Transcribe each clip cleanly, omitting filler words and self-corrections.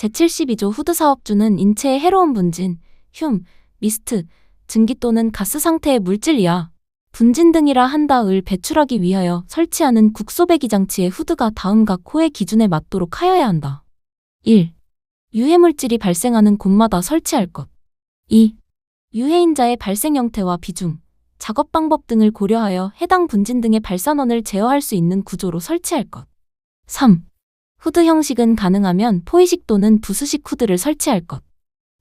제72조 후드 사업주는 인체에 해로운 분진, 흉, 미스트, 증기 또는 가스 상태의 물질이야. 분진 등이라 한다을 배출하기 위하여 설치하는 국소배기 장치의 후드가 다음 각 호의 기준에 맞도록 하여야 한다. 1. 유해물질이 발생하는 곳마다 설치할 것. 2. 유해인자의 발생 형태와 비중, 작업 방법 등을 고려하여 해당 분진 등의 발산원을 제어할 수 있는 구조로 설치할 것. 3. 후드 형식은 가능하면 포이식 또는 부수식 후드를 설치할 것.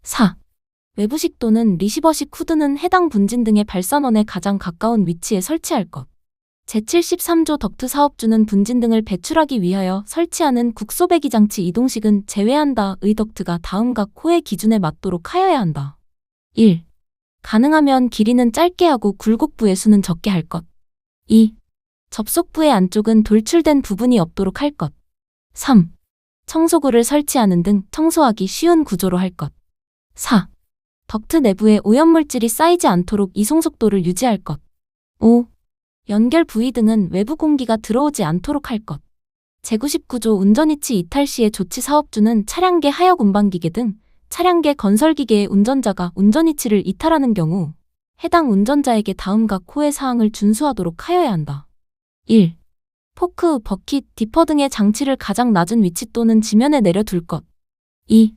4. 외부식 또는 리시버식 후드는 해당 분진 등의 발산원에 가장 가까운 위치에 설치할 것. 제73조 덕트 사업주는 분진 등을 배출하기 위하여 설치하는 국소배기 장치 이동식은 제외한다. 의 덕트가 다음 각 호의 기준에 맞도록 하여야 한다. 1. 가능하면 길이는 짧게 하고 굴곡부의 수는 적게 할 것. 2. 접속부의 안쪽은 돌출된 부분이 없도록 할 것. 3. 청소구를 설치하는 등 청소하기 쉬운 구조로 할 것. 4. 덕트 내부에 오염물질이 쌓이지 않도록 이송 속도를 유지할 것. 5. 연결 부위 등은 외부 공기가 들어오지 않도록 할 것. 제99조 운전이치 이탈 시의 조치 사업주는 차량계 하역 운반기계 등 차량계 건설기계의 운전자가 운전이치를 이탈하는 경우 해당 운전자에게 다음 각 호의 사항을 준수하도록 하여야 한다. 1. 포크, 버킷, 디퍼 등의 장치를 가장 낮은 위치 또는 지면에 내려둘 것. 2.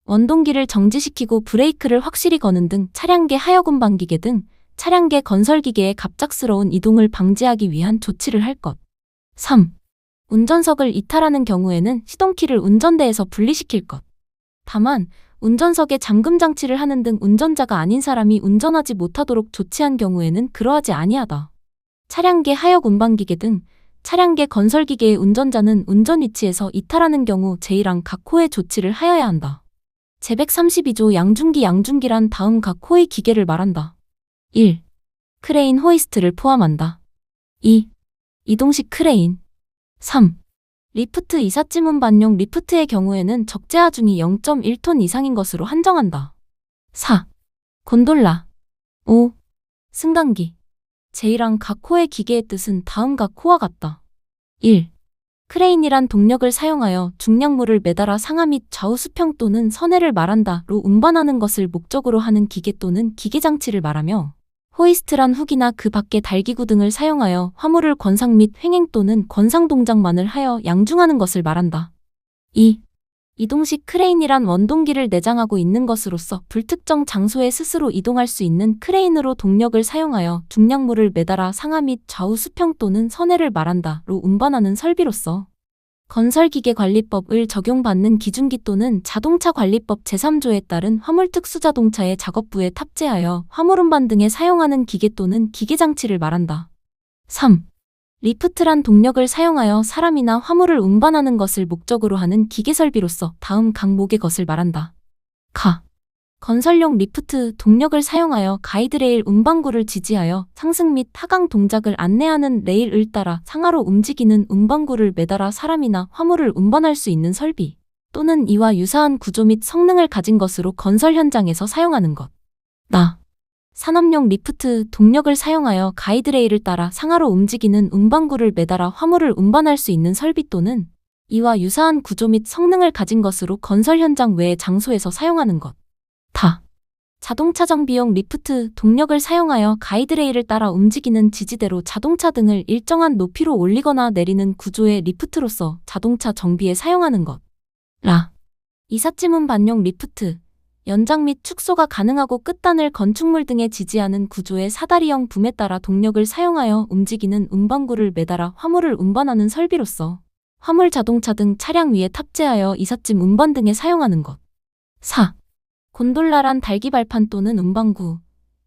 원동기를 정지시키고 브레이크를 확실히 거는 등 차량계 하역 운반기계 등 차량계 건설기계의 갑작스러운 이동을 방지하기 위한 조치를 할 것. 3. 운전석을 이탈하는 경우에는 시동키를 운전대에서 분리시킬 것. 다만 운전석에 잠금 장치를 하는 등 운전자가 아닌 사람이 운전하지 못하도록 조치한 경우에는 그러하지 아니하다. 차량계 하역 운반기계 등 차량계 건설기계의 운전자는 운전 위치에서 이탈하는 경우 제1항 각 호의 조치를 하여야 한다. 제132조 양중기란 다음 각 호의 기계를 말한다. 1. 크레인 호이스트를 포함한다. 2. 이동식 크레인. 3. 리프트 이삿짐 운반용 리프트의 경우에는 적재 하중이 0.1톤 이상인 것으로 한정한다. 4. 곤돌라. 5. 승강기. 제1항 각 호의 기계의 뜻은 다음 각 호와 같다. 1. 크레인이란 동력을 사용하여 중량물을 매달아 상하 및 좌우 수평 또는 선해를 말한다.로 운반하는 것을 목적으로 하는 기계 또는 기계장치를 말하며 호이스트란 훅이나 그 밖의 달기구 등을 사용하여 화물을 권상 및 횡행 또는 권상 동작만을 하여 양중하는 것을 말한다. 2. 이동식 크레인이란 원동기를 내장하고 있는 것으로서 불특정 장소에 스스로 이동할 수 있는 크레인으로 동력을 사용하여 중량물을 매달아 상하 및 좌우 수평 또는 선해를 말한다.로 운반하는 설비로서 건설기계관리법을 적용받는 기준기 또는 자동차관리법 제3조에 따른 화물특수자동차의 작업부에 탑재하여 화물운반 등에 사용하는 기계 또는 기계장치를 말한다. 3. 리프트란 동력을 사용하여 사람이나 화물을 운반하는 것을 목적으로 하는 기계설비로서 다음 강목의 것을 말한다. 건설용 리프트 동력을 사용하여 가이드레일 운반구를 지지하여 상승 및 하강 동작을 안내하는 레일을 따라 상하로 움직이는 운반구를 매달아 사람이나 화물을 운반할 수 있는 설비 또는 이와 유사한 구조 및 성능을 가진 것으로 건설 현장에서 사용하는 것. 산업용 리프트 동력을 사용하여 가이드레일을 따라 상하로 움직이는 운반구를 매달아 화물을 운반할 수 있는 설비 또는 이와 유사한 구조 및 성능을 가진 것으로 건설 현장 외의 장소에서 사용하는 것. 자동차 정비용 리프트 동력을 사용하여 가이드레일을 따라 움직이는 지지대로 자동차 등을 일정한 높이로 올리거나 내리는 구조의 리프트로서 자동차 정비에 사용하는 것. 이삿짐 운반용 리프트 연장 및 축소가 가능하고 끝단을 건축물 등에 지지하는 구조의 사다리형 붐에 따라 동력을 사용하여 움직이는 운반구를 매달아 화물을 운반하는 설비로서 화물 자동차 등 차량 위에 탑재하여 이삿짐 운반 등에 사용하는 것. 4. 곤돌라란 달기발판 또는 운반구,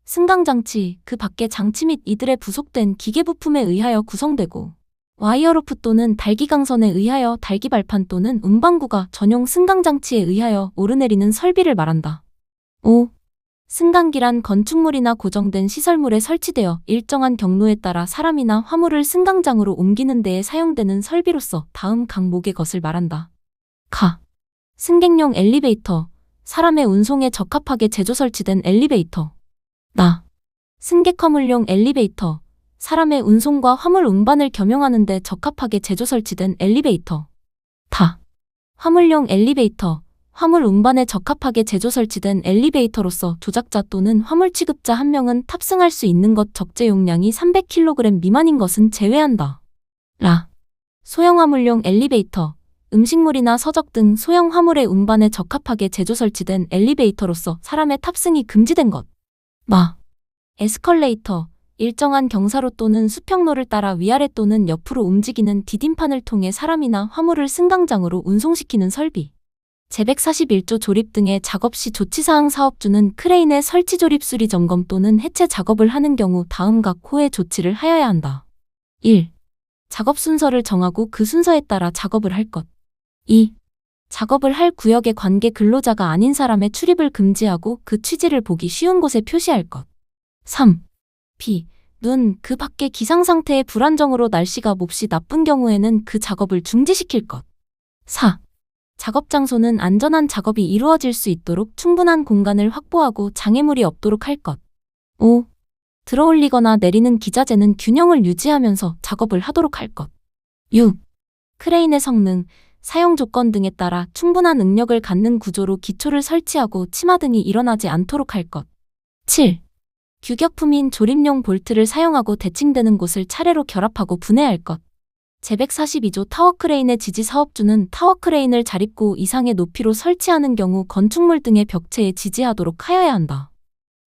승강장치, 그 밖의 장치 및 이들의 부속된 기계부품에 의하여 구성되고 와이어로프 또는 달기강선에 의하여 달기발판 또는 운반구가 전용 승강장치에 의하여 오르내리는 설비를 말한다. 5. 승강기란 건축물이나 고정된 시설물에 설치되어 일정한 경로에 따라 사람이나 화물을 승강장으로 옮기는 데에 사용되는 설비로서 다음 강목의 것을 말한다. 승객용 엘리베이터, 사람의 운송에 적합하게 제조 설치된 엘리베이터. 승객 화물용 엘리베이터, 사람의 운송과 화물 운반을 겸용하는 데 적합하게 제조 설치된 엘리베이터. 화물용 엘리베이터, 화물 운반에 적합하게 제조 설치된 엘리베이터로서 조작자 또는 화물 취급자 한 명은 탑승할 수 있는 것 적재 용량이 300kg 미만인 것은 제외한다. 소형 화물용 엘리베이터, 음식물이나 서적 등 소형 화물의 운반에 적합하게 제조 설치된 엘리베이터로서 사람의 탑승이 금지된 것. 에스컬레이터, 일정한 경사로 또는 수평로를 따라 위아래 또는 옆으로 움직이는 디딤판을 통해 사람이나 화물을 승강장으로 운송시키는 설비. 제141조 조립 등의 작업 시 조치사항 사업주는 크레인의 설치 조립 수리 점검 또는 해체 작업을 하는 경우 다음 각 호의 조치를 하여야 한다. 1. 작업 순서를 정하고 그 순서에 따라 작업을 할 것. 2. 작업을 할 구역의 관계 근로자가 아닌 사람의 출입을 금지하고 그 취지를 보기 쉬운 곳에 표시할 것. 3. 비, 눈, 그 밖의 기상 상태의 불안정으로 날씨가 몹시 나쁜 경우에는 그 작업을 중지시킬 것. 4. 작업 장소는 안전한 작업이 이루어질 수 있도록 충분한 공간을 확보하고 장애물이 없도록 할 것. 5. 들어올리거나 내리는 기자재는 균형을 유지하면서 작업을 하도록 할 것. 6. 크레인의 성능, 사용 조건 등에 따라 충분한 응력을 갖는 구조로 기초를 설치하고 치마 등이 일어나지 않도록 할 것. 7. 규격품인 조립용 볼트를 사용하고 대칭되는 곳을 차례로 결합하고 분해할 것. 제142조 타워크레인의 지지 사업주는 타워크레인을 자립구 이상의 높이로 설치하는 경우 건축물 등의 벽체에 지지하도록 하여야 한다.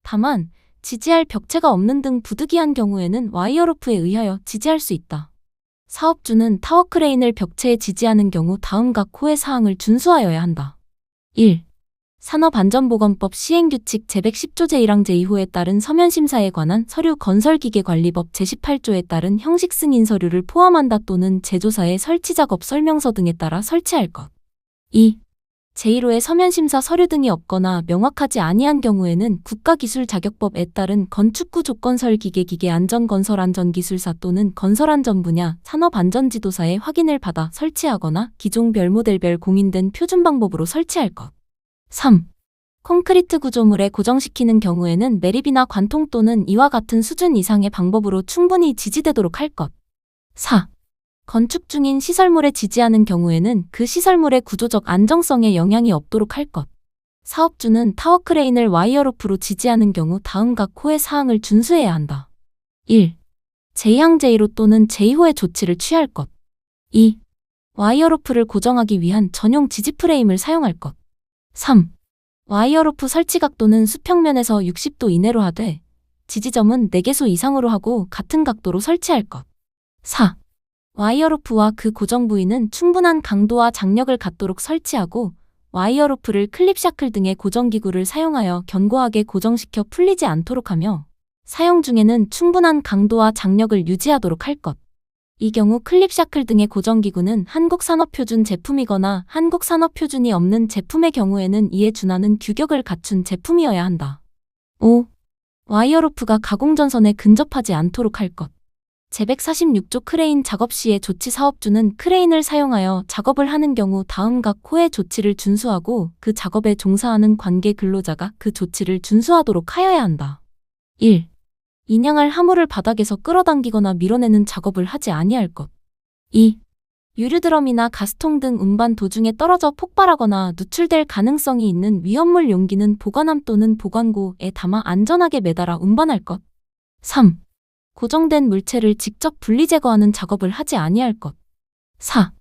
다만 지지할 벽체가 없는 등 부득이한 경우에는 와이어로프에 의하여 지지할 수 있다. 사업주는 타워크레인을 벽체에 지지하는 경우 다음 각 호의 사항을 준수하여야 한다. 1. 산업안전보건법 시행규칙 제110조 제1항 제2호에 따른 서면심사에 관한 서류 건설기계관리법 제18조에 따른 형식승인 서류를 포함한다 또는 제조사의 설치작업 설명서 등에 따라 설치할 것. 2. 제1호의 서면심사 서류 등이 없거나 명확하지 아니한 경우에는 국가기술자격법에 따른 건축구 조건설기계 기계안전건설안전기술사 또는 건설안전 분야 산업안전지도사의 확인을 받아 설치하거나 기종 별모델별 공인된 표준 방법으로 설치할 것. 3. 콘크리트 구조물에 고정시키는 경우에는 매립이나 관통 또는 이와 같은 수준 이상의 방법으로 충분히 지지되도록 할 것. 4. 건축 중인 시설물에 지지하는 경우에는 그 시설물의 구조적 안정성에 영향이 없도록 할 것. 사업주는 타워크레인을 와이어로프로 지지하는 경우 다음 각 호의 사항을 준수해야 한다. 1. 제2항 제1호 또는 제2호의 조치를 취할 것. 2. 와이어로프를 고정하기 위한 전용 지지 프레임을 사용할 것. 3. 와이어로프 설치 각도는 수평면에서 60도 이내로 하되 지지점은 4개소 이상으로 하고 같은 각도로 설치할 것. 4. 와이어로프와 그 고정 부위는 충분한 강도와 장력을 갖도록 설치하고 와이어로프를 클립샤클 등의 고정기구를 사용하여 견고하게 고정시켜 풀리지 않도록 하며 사용 중에는 충분한 강도와 장력을 유지하도록 할 것. 이 경우 클립샤클 등의 고정기구는 한국산업표준 제품이거나 한국산업표준이 없는 제품의 경우에는 이에 준하는 규격을 갖춘 제품이어야 한다. 5. 와이어로프가 가공전선에 근접하지 않도록 할 것. 제146조 크레인 작업 시의 조치 사업주는 크레인을 사용하여 작업을 하는 경우 다음 각 호의 조치를 준수하고 그 작업에 종사하는 관계 근로자가 그 조치를 준수하도록 하여야 한다. 1. 인양할 화물을 바닥에서 끌어당기거나 밀어내는 작업을 하지 아니할 것. 2. 유류드럼이나 가스통 등 운반 도중에 떨어져 폭발하거나 누출될 가능성이 있는 위험물 용기는 보관함 또는 보관고에 담아 안전하게 매달아 운반할 것. 3. 고정된 물체를 직접 분리 제거하는 작업을 하지 아니할 것. 4.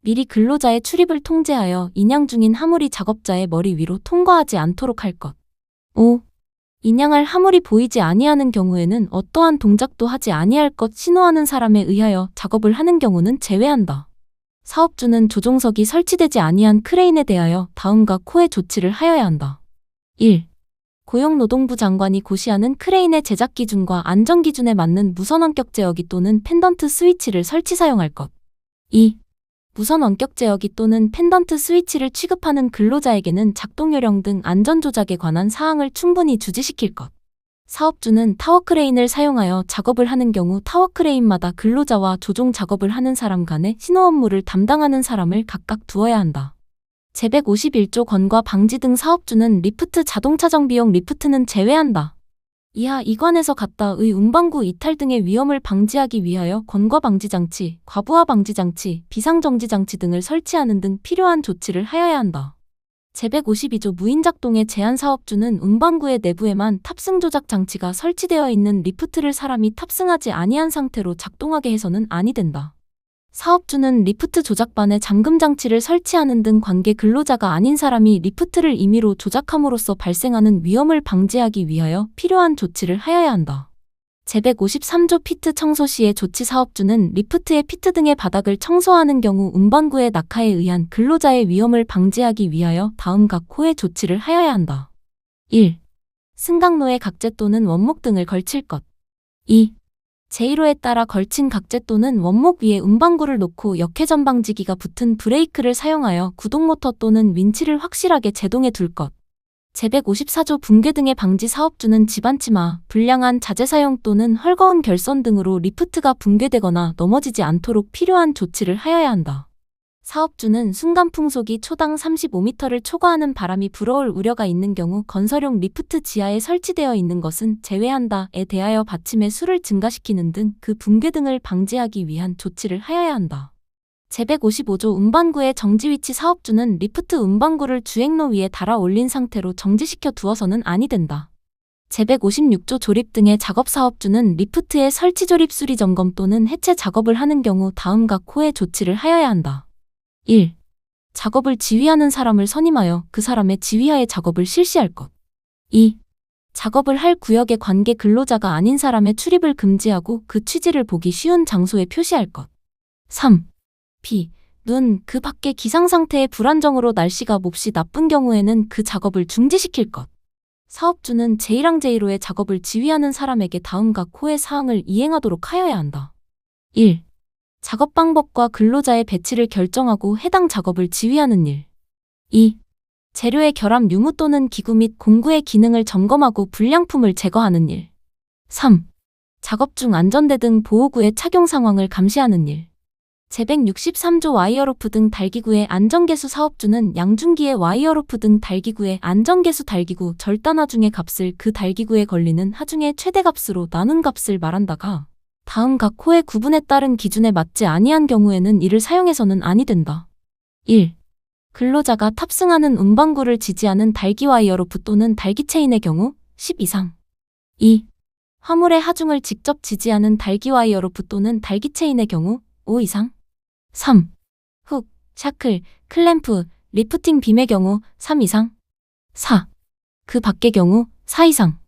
미리 근로자의 출입을 통제하여 인양 중인 화물이 작업자의 머리 위로 통과하지 않도록 할 것. 5. 인양할 화물이 보이지 아니하는 경우에는 어떠한 동작도 하지 아니할 것. 신호하는 사람에 의하여 작업을 하는 경우는 제외한다. 사업주는 조종석이 설치되지 아니한 크레인에 대하여 다음 각 호의 조치를 하여야 한다. 1. 고용노동부 장관이 고시하는 크레인의 제작 기준과 안전 기준에 맞는 무선 원격 제어기 또는 펜던트 스위치를 설치 사용할 것. 2. 무선 원격 제어기 또는 펜던트 스위치를 취급하는 근로자에게는 작동 요령 등 안전 조작에 관한 사항을 충분히 주지시킬 것. 사업주는 타워크레인을 사용하여 작업을 하는 경우 타워크레인마다 근로자와 조종 작업을 하는 사람 간의 신호 업무를 담당하는 사람을 각각 두어야 한다. 제151조 건과 방지 등 사업주는 리프트 자동차 정비용 리프트는 제외한다. 이하 이관에서 갖다의 운반구 이탈 등의 위험을 방지하기 위하여 건과 방지 장치, 과부하 방지 장치, 비상 정지 장치 등을 설치하는 등 필요한 조치를 하여야 한다. 제152조 무인작동의 제한 사업주는 운반구의 내부에만 탑승 조작 장치가 설치되어 있는 리프트를 사람이 탑승하지 아니한 상태로 작동하게 해서는 아니 된다. 사업주는 리프트 조작반에 잠금 장치를 설치하는 등 관계 근로자가 아닌 사람이 리프트를 임의로 조작함으로써 발생하는 위험을 방지하기 위하여 필요한 조치를 하여야 한다. 제153조 피트 청소 시의 조치 사업주는 리프트의 피트 등의 바닥을 청소하는 경우 운반구의 낙하에 의한 근로자의 위험을 방지하기 위하여 다음 각 호의 조치를 하여야 한다. 1. 승강로에 각재 또는 원목 등을 걸칠 것. 2. 제1호에 따라 걸친 각재 또는 원목 위에 운반구를 놓고 역회전방지기가 붙은 브레이크를 사용하여 구동모터 또는 윈치를 확실하게 제동해 둘 것. 제154조 붕괴 등의 방지 사업주는 집안치마, 불량한 자재 사용 또는 헐거운 결선 등으로 리프트가 붕괴되거나 넘어지지 않도록 필요한 조치를 하여야 한다. 사업주는 순간 풍속이 초당 35m를 초과하는 바람이 불어올 우려가 있는 경우 건설용 리프트 지하에 설치되어 있는 것은 제외한다에 대하여 받침의 수를 증가시키는 등 그 붕괴 등을 방지하기 위한 조치를 하여야 한다. 제155조 운반구의 정지 위치 사업주는 리프트 운반구를 주행로 위에 달아 올린 상태로 정지시켜 두어서는 아니 된다. 제156조 조립 등의 작업 사업주는 리프트의 설치 조립 수리 점검 또는 해체 작업을 하는 경우 다음 각 호의 조치를 하여야 한다. 1. 작업을 지휘하는 사람을 선임하여 그 사람의 지휘하에 작업을 실시할 것. 2. 작업을 할 구역의 관계 근로자가 아닌 사람의 출입을 금지하고 그 취지를 보기 쉬운 장소에 표시할 것. 3. 비, 눈, 그 밖의 기상 상태의 불안정으로 날씨가 몹시 나쁜 경우에는 그 작업을 중지시킬 것. 사업주는 제1항 제1호의 작업을 지휘하는 사람에게 다음 각 호의 사항을 이행하도록 하여야 한다. 1. 작업 방법과 근로자의 배치를 결정하고 해당 작업을 지휘하는 일. 2. 재료의 결함 유무 또는 기구 및 공구의 기능을 점검하고 불량품을 제거하는 일. 3. 작업 중 안전대 등 보호구의 착용 상황을 감시하는 일. 제163조 와이어로프 등 달기구의 안전계수 사업주는 양중기의 와이어로프 등 달기구의 안전계수 달기구 절단 하중의 값을 그 달기구에 걸리는 하중의 최대값으로 나눈 값을 말한다가 다음 각 호의 구분에 따른 기준에 맞지 아니한 경우에는 이를 사용해서는 아니 된다. 1. 근로자가 탑승하는 운반구를 지지하는 달기 와이어로프 또는 달기 체인의 경우 10 이상. 2. 화물의 하중을 직접 지지하는 달기 와이어로프 또는 달기 체인의 경우 5 이상. 3. 훅, 샤클, 클램프, 리프팅 빔의 경우 3 이상. 4. 그 밖의 경우 4 이상.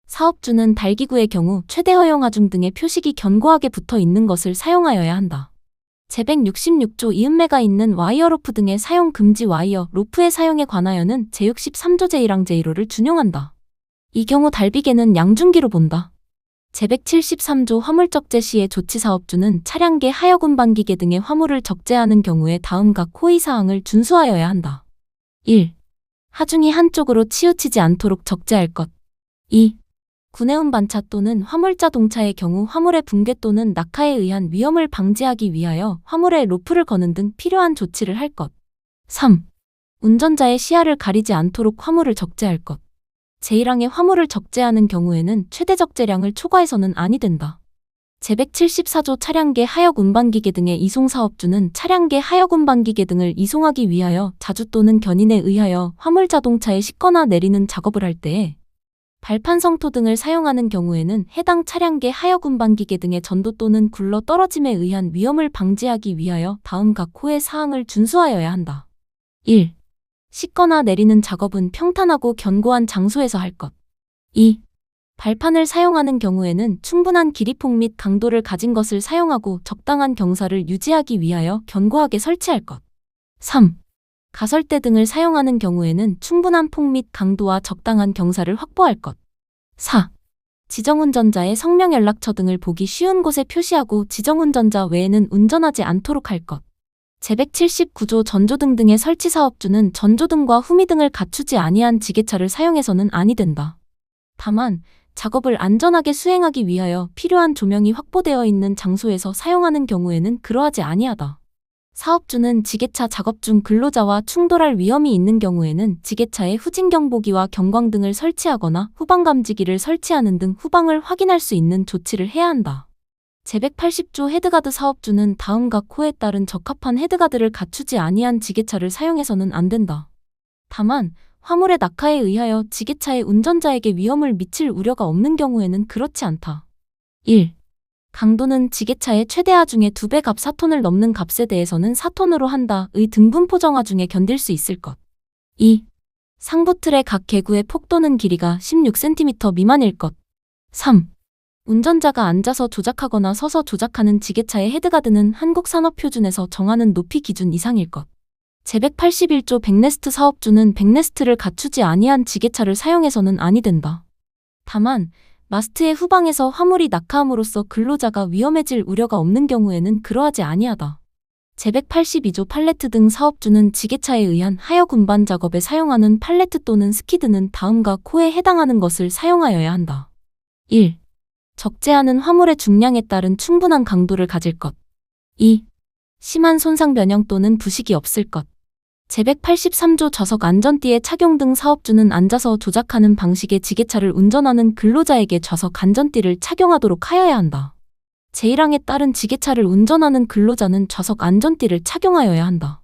사업주는 달기구의 경우 최대 허용 하중 등의 표식이 견고하게 붙어 있는 것을 사용하여야 한다. 제166조 이음매가 있는 와이어로프 등의 사용 금지 와이어, 로프의 사용에 관하여는 제63조 제1항 제1호를 준용한다. 이 경우 달비계는 양중기로 본다. 제173조 화물 적재 시의 조치 사업주는 차량계 하역 운반기계 등의 화물을 적재하는 경우에 다음 각 호의 사항을 준수하여야 한다. 1. 하중이 한쪽으로 치우치지 않도록 적재할 것. 2. 구내운 반차 또는 화물자 동차의 경우 화물의 붕괴 또는 낙하에 의한 위험을 방지하기 위하여 화물에 로프를 거는 등 필요한 조치를 할 것. 3. 운전자의 시야를 가리지 않도록 화물을 적재할 것. 제1항의 화물을 적재하는 경우에는 최대 적재량을 초과해서는 아니 된다. 제174조 차량계 하역 운반기계 등의 이송 사업주는 차량계 하역 운반기계 등을 이송하기 위하여 자주 또는 견인에 의하여 화물 자동차에 싣거나 내리는 작업을 할 때에 발판 성토 등을 사용하는 경우에는 해당 차량계 하역 운반기계 등의 전도 또는 굴러 떨어짐에 의한 위험을 방지하기 위하여 다음 각 호의 사항을 준수하여야 한다. 1. 싣거나 내리는 작업은 평탄하고 견고한 장소에서 할 것. 2. 발판을 사용하는 경우에는 충분한 길이폭 및 강도를 가진 것을 사용하고 적당한 경사를 유지하기 위하여 견고하게 설치할 것. 3. 가설대 등을 사용하는 경우에는 충분한 폭 및 강도와 적당한 경사를 확보할 것. 4. 지정운전자의 성명 연락처 등을 보기 쉬운 곳에 표시하고 지정운전자 외에는 운전하지 않도록 할 것. 제179조 전조등 등의 설치 사업주는 전조등과 후미등을 갖추지 아니한 지게차를 사용해서는 아니 된다. 다만 작업을 안전하게 수행하기 위하여 필요한 조명이 확보되어 있는 장소에서 사용하는 경우에는 그러하지 아니하다. 사업주는 지게차 작업 중 근로자와 충돌할 위험이 있는 경우에는 지게차에 후진 경보기와 경광등을 설치하거나 후방 감지기를 설치하는 등 후방을 확인할 수 있는 조치를 해야 한다. 제180조 헤드가드 사업주는 다음 각 호에 따른 적합한 헤드가드를 갖추지 아니한 지게차를 사용해서는 안 된다. 다만 화물의 낙하에 의하여 지게차의 운전자에게 위험을 미칠 우려가 없는 경우에는 그렇지 않다. 1. 강도는 지게차의 최대하 중에 2배 값 4톤을 넘는 값에 대해서는 4톤으로 한다의 등분포 정하 중에 견딜 수 있을 것. 2. 상부 틀의 각 개구의 폭도는 길이가 16cm 미만일 것. 3. 운전자가 앉아서 조작하거나 서서 조작하는 지게차의 헤드가드는 한국산업표준에서 정하는 높이 기준 이상일 것. 제181조 백네스트 사업주는 백네스트를 갖추지 아니한 지게차를 사용해서는 아니 된다. 다만 마스트의 후방에서 화물이 낙하함으로써 근로자가 위험해질 우려가 없는 경우에는 그러하지 아니하다. 제182조 팔레트 등 사업주는 지게차에 의한 하여 군반 작업에 사용하는 팔레트 또는 스키드는 다음과 코에 해당하는 것을 사용하여야 한다. 1. 적재 않은 화물의 중량에 따른 충분한 강도를 가질 것. 2. 심한 손상 변형 또는 부식이 없을 것. 제183조 좌석 안전띠의 착용 등 사업주는 앉아서 조작하는 방식의 지게차를 운전하는 근로자에게 좌석 안전띠를 착용하도록 하여야 한다. 제1항에 따른 지게차를 운전하는 근로자는 좌석 안전띠를 착용하여야 한다.